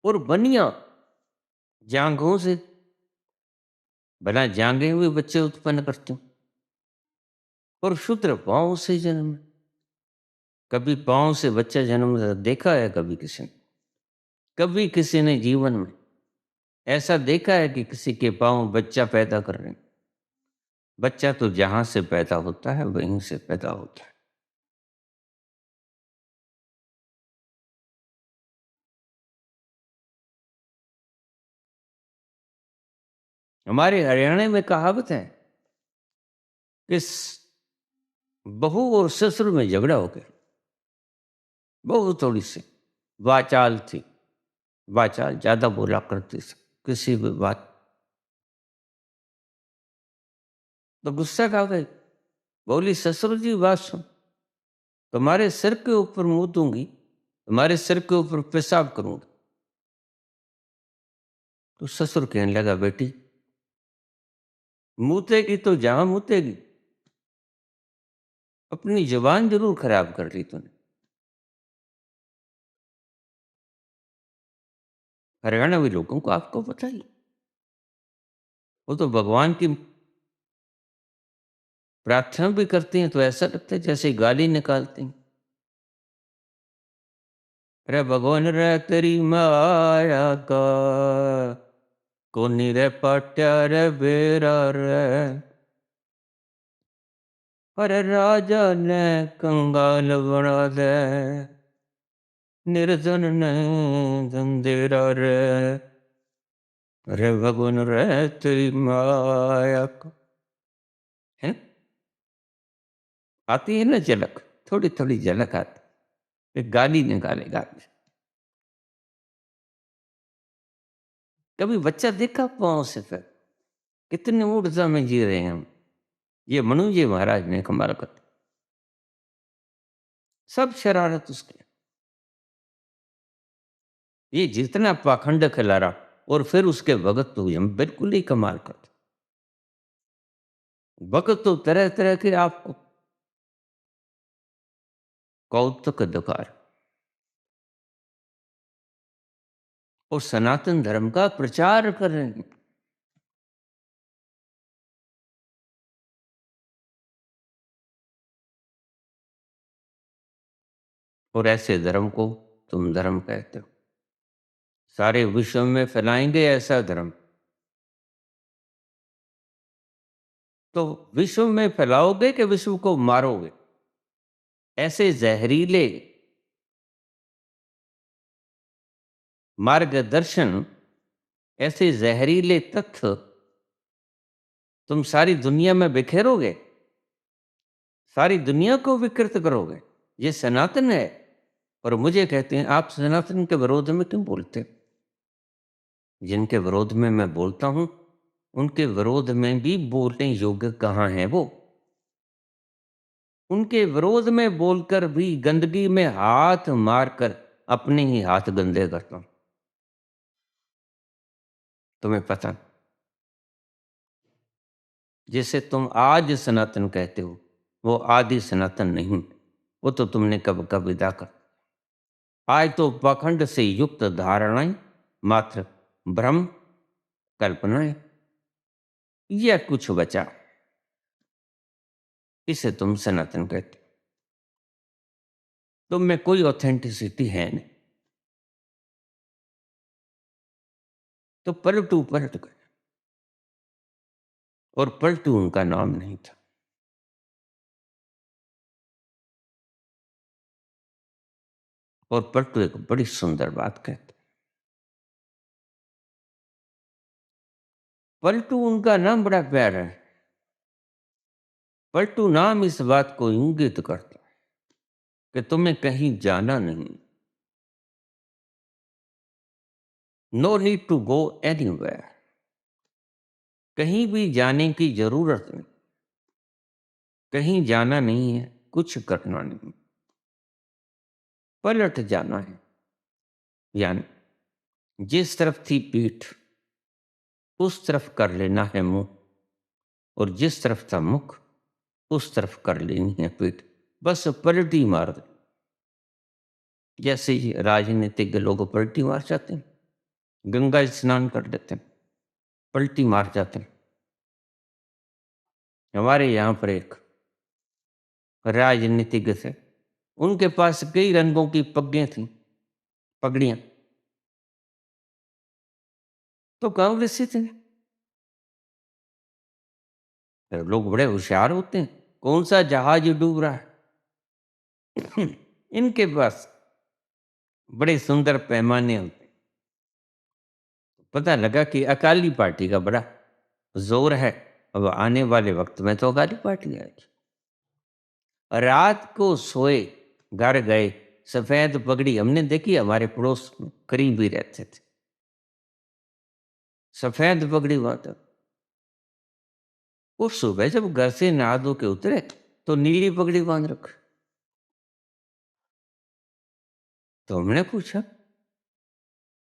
और बनिया जांघों से, भला जांघें हुए बच्चे उत्पन्न करते हो? और शूद्र पांव से जन्म, कभी पांव से बच्चा जन्म देखा है कभी किसी ने? कभी किसी ने जीवन में ऐसा देखा है कि किसी के पांव बच्चा पैदा कर रहे हैं? बच्चा तो जहां से पैदा होता है वहीं से पैदा होता है। हमारे हरियाणा में कहावत है कि बहू और ससुर में झगड़ा हो गया। बहू थोड़ी सी वाचाल थी, वाचाल ज्यादा बोला करती थी, किसी भी बात तो गुस्सा खा गई। बोली, ससुर जी बात सुन, तुम्हारे सिर के ऊपर मुंह दूंगी, तुम्हारे सिर के ऊपर पेशाब करूंगी। तो ससुर कहने लगा, बेटी मुतेगी तो जहां मुतेगी, अपनी जुबान जरूर खराब कर ली तूने। हरियाणवी लोगों को आपको पता ही, वो तो भगवान की प्रार्थना भी करते हैं तो ऐसा लगता है जैसे गाली निकालते हैं। अरे भगवान रे तेरी माया का, कोनी रे पाट्या रे बेरा रे, अरे राजा ने कंगाल बना दे, निर्धन ने धंधेरा रे, अरे भगवान रे तेरी माया का। है ना? आती है ना झलक, थोड़ी थोड़ी झलक आती, एक गाली निकालेगा। कभी बच्चा देखा पाँव से? फिर कितने ऊर्जा में जी रहे हैं हम। ये मनु जी महाराज ने कमाल कर, सब शरारत उसके। ये जितना पाखंड खिलारा, और फिर उसके भगत तो हम बिल्कुल ही कमाल करते। भगत तो तरह तरह के आपको कौतुक दुकार, और सनातन धर्म का प्रचार कर रहे हैं। और ऐसे धर्म को तुम धर्म कहते हो? सारे विश्व में फैलाएंगे ऐसा धर्म, तो विश्व में फैलाओगे कि विश्व को मारोगे? ऐसे जहरीले मार्गदर्शन, ऐसे जहरीले तत्व तुम सारी दुनिया में बिखेरोगे, सारी दुनिया को विकृत करोगे। ये सनातन है। और मुझे कहते हैं, आप सनातन के विरोध में क्यों बोलते? जिनके विरोध में मैं बोलता हूं, उनके विरोध में भी बोलने योग्य कहाँ है वो? उनके विरोध में बोलकर भी गंदगी में हाथ मारकर अपने ही हाथ गंदे करता हूँ। तुम्हें पता नहीं। जिसे तुम आज सनातन कहते हो, वो आदि सनातन नहीं। वो तो तुमने कब कब विदा कर। आज तो पाखंड से युक्त धारणाएं मात्र, भ्रम, कल्पनाएं, या कुछ बचा, इसे तुम सनातन कहते हो। तुम में कोई ऑथेंटिसिटी है नहीं। तो पलटू पलट गए, और पलटू उनका नाम नहीं था। और पलटू एक बड़ी सुंदर बात कहते, पलटू उनका नाम बड़ा प्यारा है। पलटू नाम इस बात को इंगित करता है कि तुम्हें कहीं जाना नहीं। No need to go anywhere. कहीं भी जाने की जरूरत नहीं। कहीं जाना नहीं है, कुछ करना नहीं, पलट जाना है। यानी जिस तरफ थी पीठ, उस तरफ कर लेना है मुंह, और जिस तरफ था मुख, उस तरफ कर लेनी है पीठ। बस पलटी मार दे। जैसे ही राजनीतिक लोग पलटी मार जाते हैं, गंगा स्नान कर लेते हैं, पलटी मार जाते हैं। हमारे यहाँ पर एक राजनीतिज्ञ थे, उनके पास कई रंगों की पग्गें थी, पगड़ियां। तो कांग्रेसी थे। फिर लोग बड़े होशियार होते हैं, कौन सा जहाज डूब रहा है। इनके पास बड़े सुंदर पैमाने होते। पता लगा कि अकाली पार्टी का बड़ा जोर है। अब आने वाले वक्त में तो अकाली पार्टी आएगी। रात को सोए, घर गए, सफेद पगड़ी हमने देखी, हमारे पड़ोस में करीब ही रहते थे, सफेद पगड़ी बांधा। वो सुबह जब घर से नहा धो के उतरे तो नीली पगड़ी बांध रख। तो हमने पूछा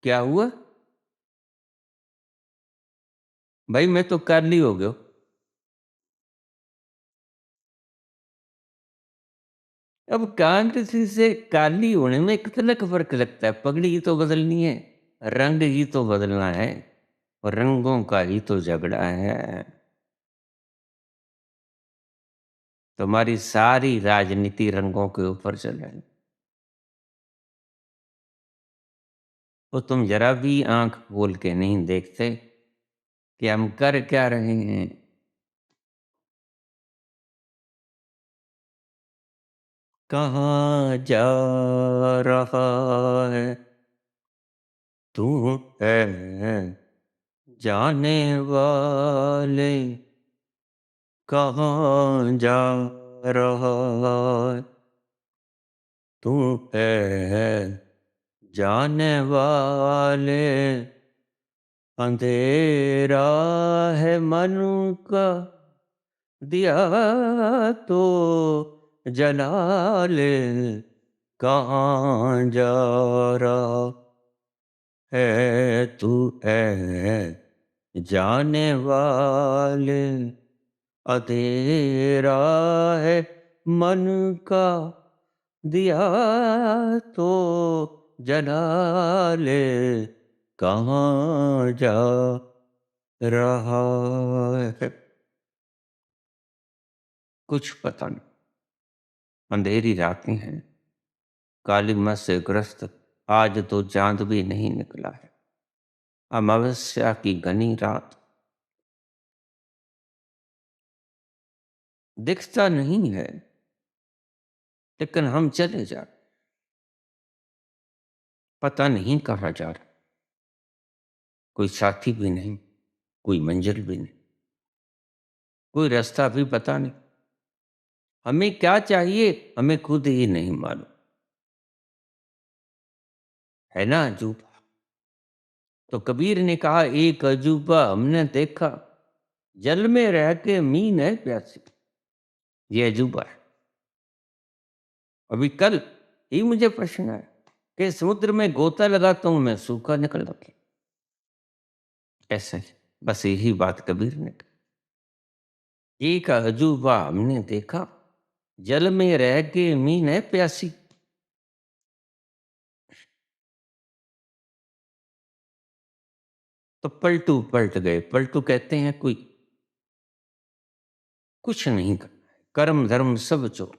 क्या हुआ। भाई मैं तो काली हो गयो। अब कांग्रेसी से काली होने में कितना फर्क लगता है। पगड़ी ही तो बदलनी है, रंग ही तो बदलना है, और रंगों का ही तो झगड़ा है। तुम्हारी सारी राजनीति रंगों के ऊपर चल रही। तो तुम जरा भी आंख खोल के नहीं देखते कि हम कर क्या रहे हैं। कहाँ जा रहा है तू है जाने वाले, कहाँ जा रहा है तू है जाने वाले, अंधेरा है मन का दिया तो जला ले, कहाँ जा रहा है तू है जाने वाले, अंधेरा है मन का दिया तो जला ले, कहाँ जा रहा है कुछ पता नहीं। अंधेरी रातें हैं, कालिमा से ग्रस्त, आज तो चांद भी नहीं निकला है। अमावस्या की घनी रात, दिखता नहीं है, लेकिन हम चले जा रहे, पता नहीं कहाँ जा रहे। कोई साथी भी नहीं, कोई मंजिल भी नहीं, कोई रास्ता भी पता नहीं। हमें क्या चाहिए हमें खुद ही नहीं मालूम। है ना अजूबा। तो कबीर ने कहा एक अजूबा हमने देखा, जल में रह के मीन है प्यासी। ये अजूबा है। अभी कल ही मुझे प्रश्न आया, कि समुद्र में गोता लगाता हूँ मैं सूखा निकल आता। ऐसे ही बस यही बात कबीर ने कही। एक अजूबा हमने देखा, जल में रह के मीन है प्यासी। तो पलटू पलट गए। पलटू कहते हैं कोई कुछ नहीं करना है, कर्म धर्म सब छोड़,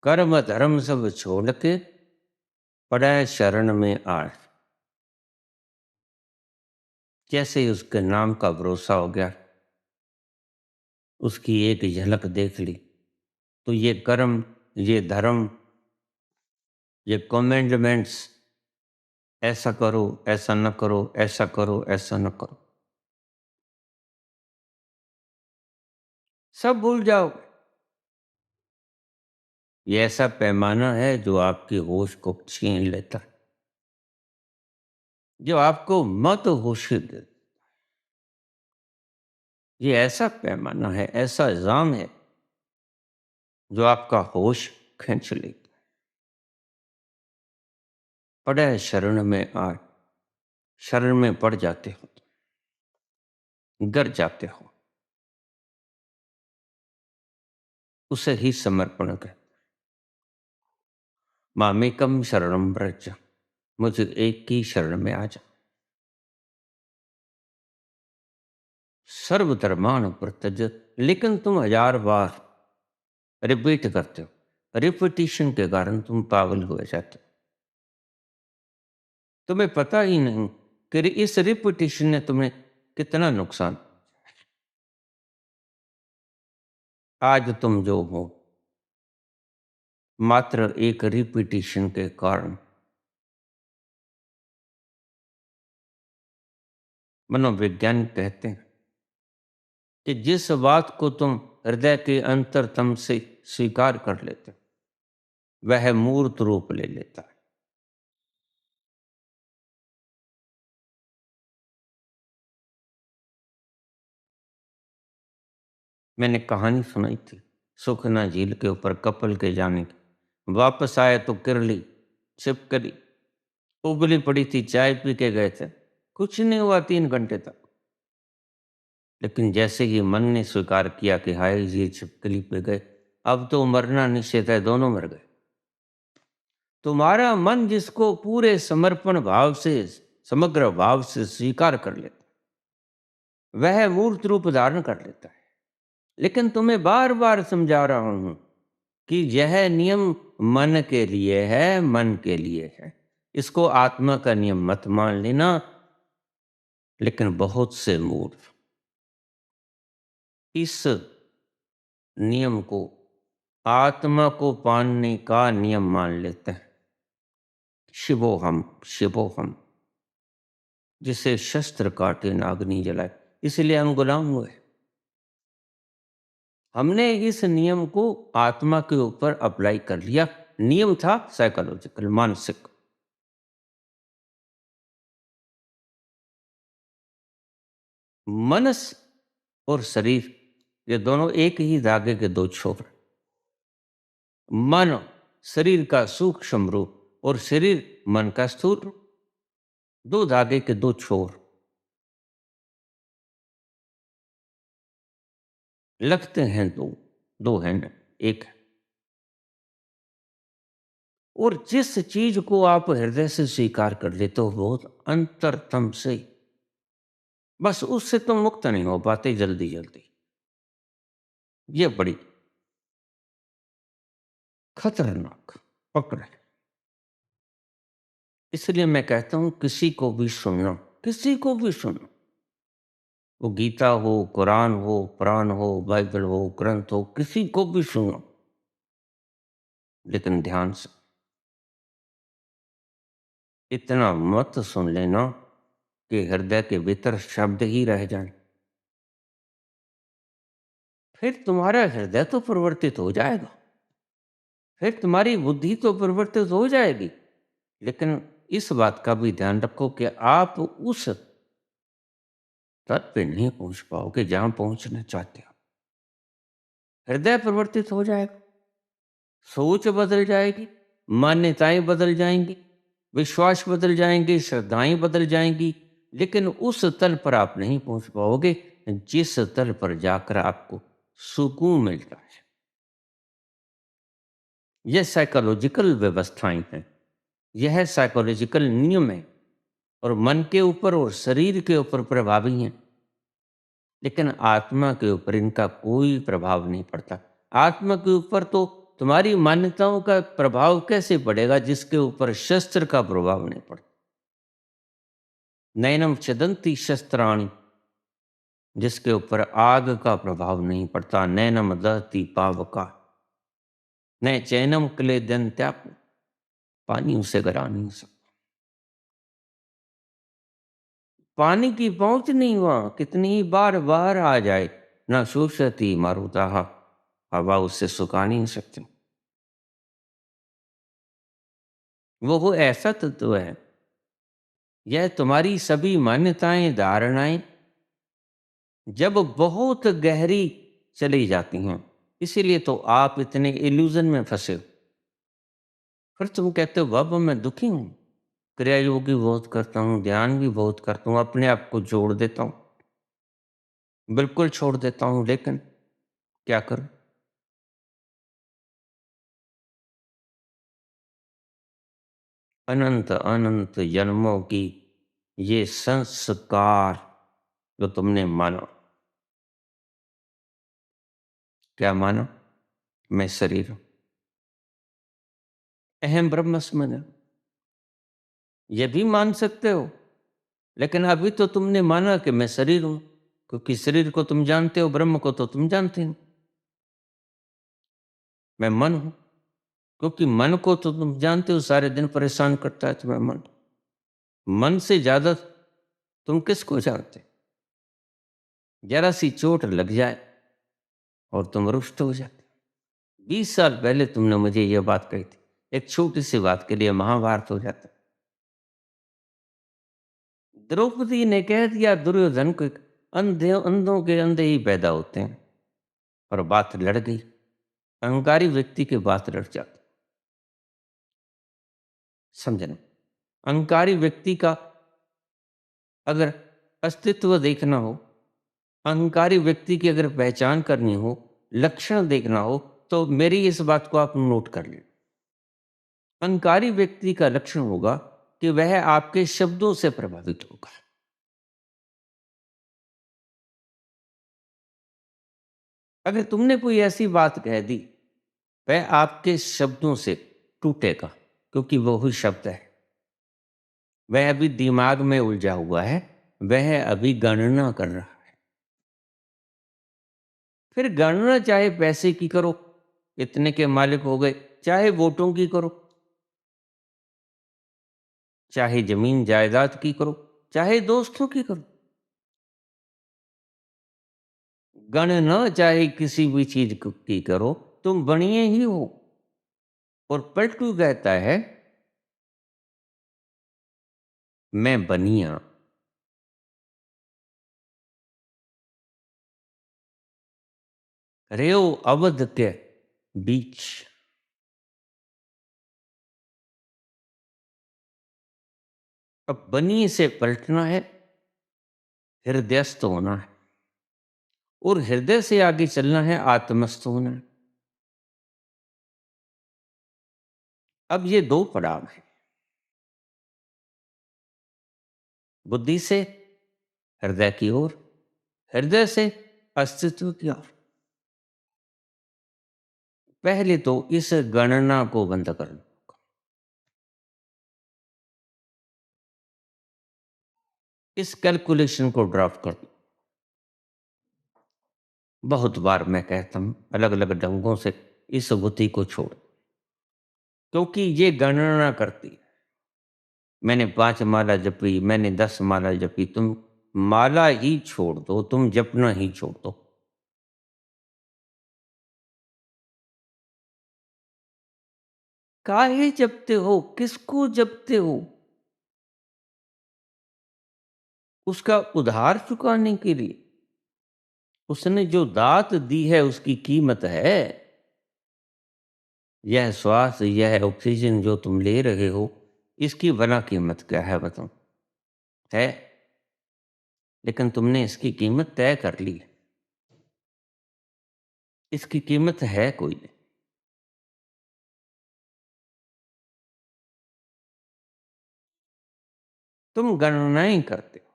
कर्म धर्म सब छोड़ के पड़े शरण में आए। जैसे ही उसके नाम का भरोसा हो गया, उसकी एक झलक देख ली, तो ये कर्म, ये धर्म, ये कमेंडमेंट्स, ऐसा करो, ऐसा न करो, ऐसा करो, ऐसा न करो, सब भूल जाओ। ये ऐसा पैमाना है जो आपकी होश को छीन लेता है, जो आपको मत होश दे। ये ऐसा पैमाना है, ऐसा इल्जाम है जो आपका होश खींच लेता है। पड़े शरण में आए, शरण में पड़ जाते हो, गिर जाते हो, उसे ही समर्पण कर। मामेकम शरणम व्रज, मुझे एक की शरण में आ जा। सर्वधर्मान प्रत्यज, लेकिन तुम हजार बार रिपीट करते हो। रिपीटिशन के कारण तुम पागल हो जाते हो। तुम्हें पता ही नहीं कि इस रिपीटिशन ने तुम्हें कितना नुकसान। आज तुम जो हो, मात्र एक रिपीटिशन के कारण। मनोवैज्ञानिक कहते हैं कि जिस बात को तुम हृदय के अंतरतम से स्वीकार कर लेते हो, वह मूर्त रूप ले लेता है। मैंने कहानी सुनाई थी सुखना झील के ऊपर कपल के जाने की। वापस आए तो किरली छिपकली उबली पड़ी थी, चाय पी के गए थे, कुछ नहीं हुआ 3 घंटे तक। लेकिन जैसे ही मन ने स्वीकार किया कि हाय ये छिपकली पे गए, अब तो मरना निश्चित है, दोनों मर गए। तुम्हारा मन जिसको पूरे समर्पण भाव से, समग्र भाव से स्वीकार कर लेता, वह मूर्त रूप धारण कर लेता है। लेकिन तुम्हें बार बार समझा रहा हूं कि यह नियम मन के लिए है, मन के लिए है। इसको आत्मा का नियम मत मान लेना। लेकिन बहुत से मूर्ख इस नियम को आत्मा को पाने का नियम मान लेते हैं। शिवोहम, शिवोहम, जिसे शस्त्र काटे नागनी जलाए, इसलिए हम गुलाम हुए। हमने इस नियम को आत्मा के ऊपर अप्लाई कर लिया। नियम था साइकोलॉजिकल, मानसिक। मनस और शरीर, ये दोनों एक ही धागे के दो छोर। मन शरीर का सूक्ष्म रूप और शरीर मन का स्थूल रूप, दो धागे के दो छोर। लगते हैं दो, दो हैं न, एक है। और जिस चीज को आप हृदय से स्वीकार कर लेते हो बहुत अंतरतम से, बस उससे तुम मुक्त नहीं हो पाते जल्दी जल्दी। ये बड़ी खतरनाक पकड़ है। इसलिए मैं कहता हूं किसी को भी सुनना, किसी को भी सुनो, वो गीता हो, कुरान हो, पुराण हो, बाइबल हो, ग्रंथ हो, किसी को भी सुनो, लेकिन ध्यान से। इतना मत सुन लेना कि हृदय के भीतर शब्द ही रह जाएं। फिर तुम्हारा हृदय तो परिवर्तित हो जाएगा, फिर तुम्हारी बुद्धि तो परिवर्तित हो जाएगी। लेकिन इस बात का भी ध्यान रखो कि आप उस तट पे नहीं पहुंच पाओगे जहां पहुंचना चाहते हो। हृदय परिवर्तित हो जाएगा, सोच बदल जाएगी, मान्यताएं बदल जाएंगी, विश्वास बदल जाएंगे, श्रद्धाएं बदल जाएंगी, लेकिन उस तल पर आप नहीं पहुंच पाओगे जिस तल पर जाकर आपको सुकून मिलता है। यह साइकोलॉजिकल व्यवस्थाएं हैं, यह साइकोलॉजिकल नियम है और मन के ऊपर और शरीर के ऊपर प्रभावी हैं, लेकिन आत्मा के ऊपर इनका कोई प्रभाव नहीं पड़ता। आत्मा के ऊपर तो तुम्हारी मान्यताओं का प्रभाव कैसे पड़ेगा जिसके ऊपर शस्त्र का प्रभाव नहीं पड़ता। नैनम छदंती शस्त्राणि, जिसके ऊपर आग का प्रभाव नहीं पड़ता। नैनम दहती पावका, न चैनम क्ले दंत्याप, पानी उसे गिरा नहीं सकता। पानी की पहुंच नहीं हुआ, कितनी ही बार बाहर आ जाए, न शोषती मारुता, हवा उससे सुखा नहीं सकती। वो ऐसा तत्व है। यह तुम्हारी सभी मान्यताएं, धारणाएं जब बहुत गहरी चली जाती हैं, इसीलिए तो आप इतने इल्यूजन में फंसे हो। फिर तुम कहते हो बाबा मैं दुखी हूं, क्रिया योग भी बहुत करता हूँ, ध्यान भी बहुत करता हूँ, अपने आप को जोड़ देता हूँ, बिल्कुल छोड़ देता हूँ, लेकिन क्या करूं? अनंत अनंत जन्मों की ये संस्कार जो तुमने माना। क्या माना? मैं शरीर हूं, अहम ब्रह्मस्मि। ये भी मान सकते हो, लेकिन अभी तो तुमने माना कि मैं शरीर हूं, क्योंकि शरीर को तुम जानते हो, ब्रह्म को तो तुम जानते हो। मैं मन हूं, क्योंकि मन को तो तुम जानते हो, सारे दिन परेशान करता है तुम्हें मन। मन से ज्यादा तुम किसको जानते? जरा सी चोट लग जाए और तुम रुष्ट हो जाते। 20 साल पहले तुमने मुझे यह बात कही थी, एक छोटी सी बात के लिए महाभारत हो जाता। द्रौपदी ने कह दिया दुर्योधन को, अंधे अंधों के अंधे ही पैदा होते हैं, और बात लड़ गई। अहंकारी व्यक्ति की बात लड़ जाती। समझना, अहंकारी व्यक्ति का अगर अस्तित्व देखना हो, अहंकारी व्यक्ति की अगर पहचान करनी हो, लक्षण देखना हो, तो मेरी इस बात को आप नोट कर लें। अहंकारी व्यक्ति का लक्षण होगा कि वह आपके शब्दों से प्रभावित होगा। अगर तुमने कोई ऐसी बात कह दी, वह आपके शब्दों से टूटेगा, क्योंकि वो ही शब्द है। वह अभी दिमाग में उलझा हुआ है, वह अभी गणना कर रहा है। फिर गणना चाहे पैसे की करो, इतने के मालिक हो गए, चाहे वोटों की करो, चाहे जमीन जायदाद की करो, चाहे दोस्तों की करो, गणना चाहे किसी भी चीज की करो, तुम बनिए ही हो। और पलटू कहता है मैं बनिया। रेव अवध के बीच। अब बनिए से पलटना है, हृदयस्थ होना है, और हृदय से आगे चलना है, आत्मस्थ होना है। अब ये दो पड़ाव हैं, बुद्धि से हृदय की ओर, हृदय से अस्तित्व की ओर। पहले तो इस गणना को बंद कर लो, इस कैलकुलेशन को ड्रॉप कर दो। बहुत बार मैं कहता हूं अलग अलग ढंगों से इस बुद्धि को छोड़, क्योंकि ये गणना करती है। मैंने 5 माला जपी, मैंने 10 माला जपी, तुम माला ही छोड़ दो, तुम जपना ही छोड़ दो। काहे जपते हो, किसको जपते हो? उसका उधार चुकाने के लिए। उसने जो दात दी है उसकी कीमत है। यह श्वास, यह ऑक्सीजन जो तुम ले रहे हो, इसकी भला कीमत क्या है बताओ? है, लेकिन तुमने इसकी कीमत तय कर ली है। इसकी कीमत है कोई नहीं। तुम गणनाएं करते हो,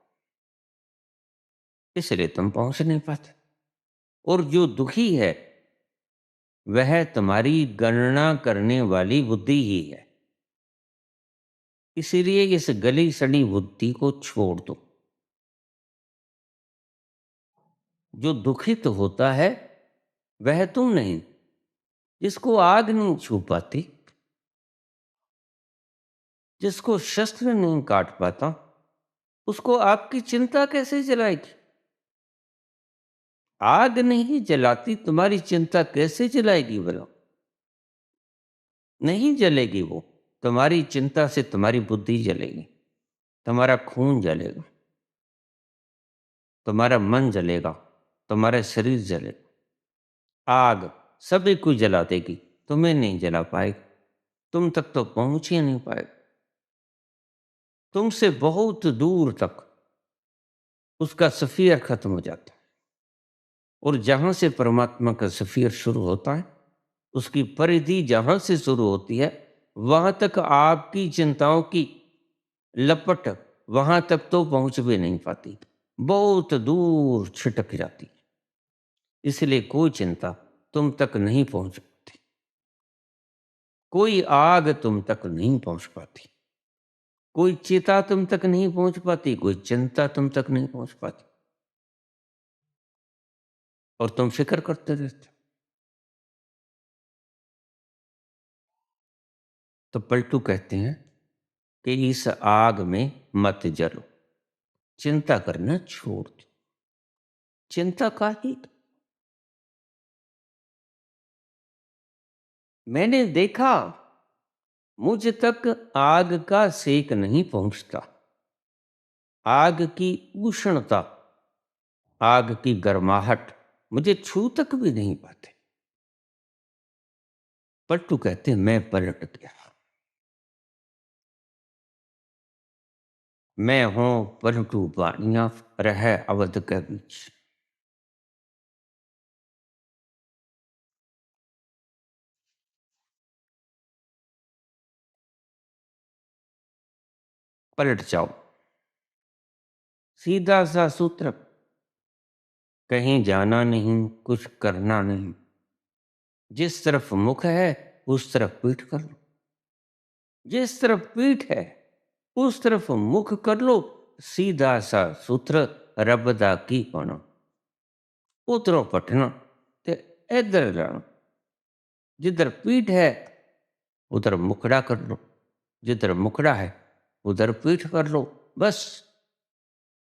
इसलिए तुम पहुंच नहीं पाते। और जो दुखी है, वह तुम्हारी गणना करने वाली बुद्धि ही है। इसीलिए इस गली सड़ी बुद्धि को छोड़ दो। जो दुखित होता है, वह तुम नहीं। जिसको आग नहीं छू पाती, जिसको शस्त्र नहीं काट पाता, उसको आपकी चिंता कैसे जलाएगी? आग नहीं जलाती, तुम्हारी चिंता कैसे जलाएगी बोलो? नहीं जलेगी वो। तुम्हारी चिंता से तुम्हारी बुद्धि जलेगी, तुम्हारा खून जलेगा, तुम्हारा मन जलेगा, तुम्हारा शरीर जलेगा। आग सभी को जला देगी, तुम्हें नहीं जला पाएगी। तुम तक तो पहुंच ही नहीं पाएगा। तुमसे बहुत दूर तक उसका सफ़ियर खत्म हो जाता है। और जहां से परमात्मा का सफ़ियर शुरू होता है, उसकी परिधि जहां से शुरू होती है, वहां तक आपकी चिंताओं की लपट वहां तक तो पहुंच भी नहीं पाती, बहुत दूर छिटक जाती। इसलिए कोई चिंता तुम तक नहीं पहुंच पाती, कोई आग तुम तक नहीं पहुंच पाती, कोई चिता तुम तक नहीं पहुंच पाती, कोई चिंता तुम तक नहीं पहुंच पाती। और तुम फिक्र करते रहते हो। तो पलटू कहते हैं कि इस आग में मत जलो, चिंता करना छोड़ दो। चिंता काहे? मैंने देखा, मुझ तक आग का सेक नहीं पहुंचता। आग की उष्णता, आग की गर्माहट मुझे छू तक भी नहीं पाते। पलटू कहते हैं, मैं पलट गया। मैं हूं पलटू बानिया, रह अवध के बीच। पलट जाओ। सीधा सा सूत्र, कहीं जाना नहीं, कुछ करना नहीं। जिस तरफ मुख है, उस तरफ पीठ कर लो। जिस तरफ पीठ है, उस तरफ मुख कर लो। सीधा सा सूत्र, रब दा की पाना। उधरों पटना ते इधर जाना। जिधर पीठ है, उधर मुखड़ा कर लो। जिधर मुखड़ा है, उधर पीठ कर लो। बस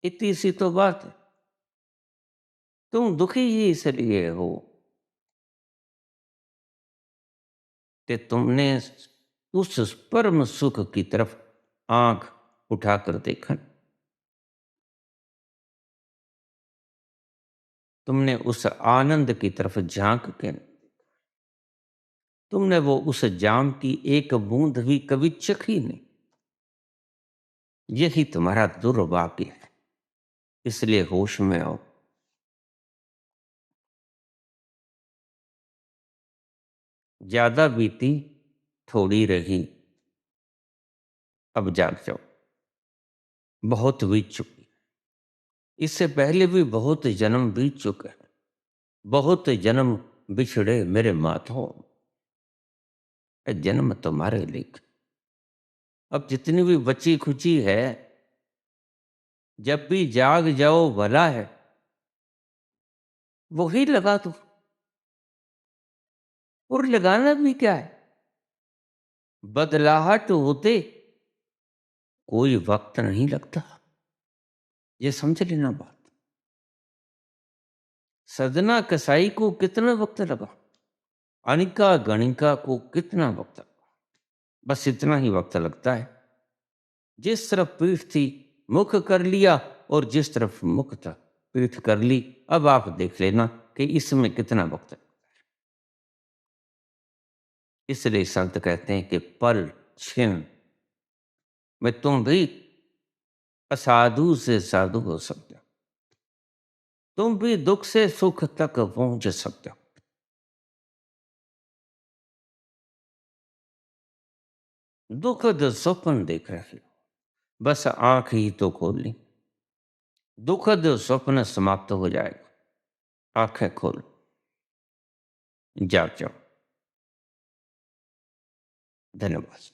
इतनी सी तो बात है। तुम दुखी ही इसलिए हो कि तुमने उस परम सुख की तरफ आंख उठाकर देखा। तुमने उस आनंद की तरफ झांक के, तुमने वो उस जाम की एक बूंद भी कभी चखी नहीं। यही तुम्हारा दुर्भाग्य है। इसलिए होश में आओ। ज्यादा बीती, थोड़ी रही, अब जाग जाओ। बहुत बीत चुकी। इससे पहले भी बहुत जन्म बीत चुके हैं। बहुत जन्म बिछड़े मेरे माथों। ये जन्म तुम्हारे लिए। अब जितनी भी बची खुची है, जब भी जाग जाओ भला है, वही लगा दो। और लगाना भी क्या है? बदलाहट होते कोई वक्त नहीं लगता। ये समझ लेना बात। सदना कसाई को कितना वक्त लगा, अनिका गणिका को कितना वक्त लगा? बस इतना ही वक्त लगता है। जिस तरफ पीठ थी, मुख कर लिया, और जिस तरफ मुख था, पीठ कर ली। अब आप देख लेना कि इसमें कितना वक्त है। इसलिए संत कहते हैं कि पल क्षण में तुम भी असाधु से साधु हो सकते हो, तुम भी दुख से सुख तक पहुंच सकते हो। दुखद स्वप्न देख रहे हो, बस आंख ही तो खोल ली, दुखद स्वप्न समाप्त हो जाएगा। आंखें खोल, जाग जाओ। धन्यवाद।